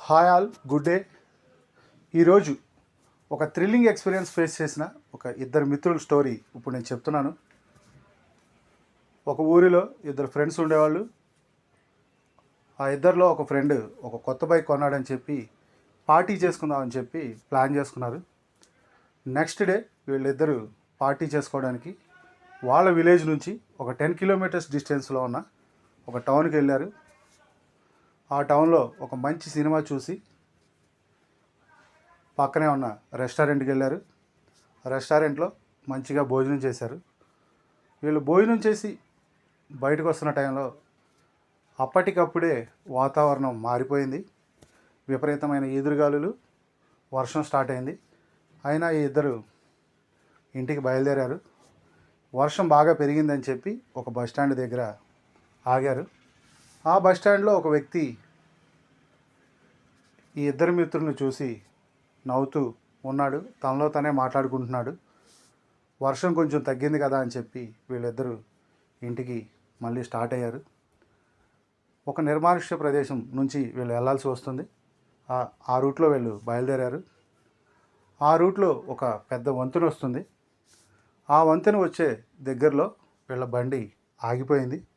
Hi all, good day. ఈరోజు ఒక thrilling experience face చేసిన ఒక ఇద్దరు మిత్రుల స్టోరీ ఇప్పుడు నేను చెప్తున్నాను. ఒక ఊరిలో ఇద్దరు ఫ్రెండ్స్ ఉండేవాళ్ళు. ఆ ఇద్దరిలో ఒక ఫ్రెండ్ ఒక కొత్త బైక్ కొన్నాడని చెప్పి పార్టీ చేసుకుందామని చెప్పి ప్లాన్ చేసుకున్నారు. నెక్స్ట్ డే వీళ్ళిద్దరూ పార్టీ చేసుకోవడానికి వాళ్ళ విలేజ్ నుంచి ఒక 10 కిలోమీటర్స్ డిస్టెన్స్లో ఉన్న ఒక టౌన్కి వెళ్ళారు. ఆ టౌన్లో ఒక మంచి సినిమా చూసి పక్కనే ఉన్న రెస్టారెంట్కి వెళ్ళారు. రెస్టారెంట్లో మంచిగా భోజనం చేశారు. వీళ్ళు భోజనం చేసి బయటకు వస్తున్న టైంలో అప్పటికప్పుడే వాతావరణం మారిపోయింది. విపరీతమైన ఈదురుగాలులు, వర్షం స్టార్ట్ అయింది. అయినా ఈ ఇద్దరు ఇంటికి బయలుదేరారు. వర్షం బాగా పెరిగిందని చెప్పి ఒక బస్టాండ్ దగ్గర ఆగారు. ఆ బస్టాండ్లో ఒక వ్యక్తి ఈ ఇద్దరు మిత్రులను చూసి నవ్వుతూ ఉన్నాడు. తనలో తనే మాట్లాడుకుంటున్నాడు. వర్షం కొంచెం తగ్గింది కదా అని చెప్పి వీళ్ళిద్దరూ ఇంటికి మళ్ళీ స్టార్ట్ అయ్యారు. ఒక నిర్మానుష్య ప్రదేశం నుంచి వీళ్ళు వెళ్ళాల్సి వస్తుంది. ఆ రూట్లో వీళ్ళు బయలుదేరారు. ఆ రూట్లో ఒక పెద్ద వంతెన వస్తుంది. ఆ వంతెన వచ్చే దగ్గరలో వీళ్ళ బండి ఆగిపోయింది.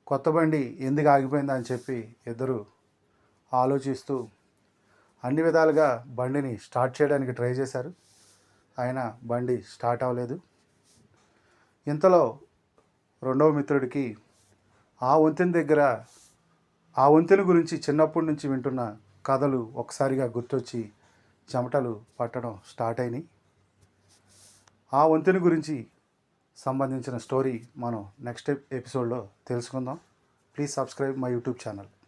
కొత్త బండి ఎందుకు ఆగిపోయిందా అని చెప్పి ఇద్దరు ఆలోచిస్తూ అన్ని విధాలుగా బండిని స్టార్ట్ చేయడానికి ట్రై చేశారు. అయినా బండి స్టార్ట్ అవ్వలేదు. ఇంతలో రెండవ మిత్రుడికి ఆ వంతెన గురించి చిన్నప్పటి నుంచి వింటున్న కథలు ఒకసారిగా గుర్తొచ్చి చెమటలు పట్టడం స్టార్ట్ అయినాయి. ఆ వంతెన గురించి సంబంధించిన స్టోరీ మనం నెక్స్ట్ ఎపిసోడ్లో తెలుసుకుందాం. Please subscribe my YouTube channel.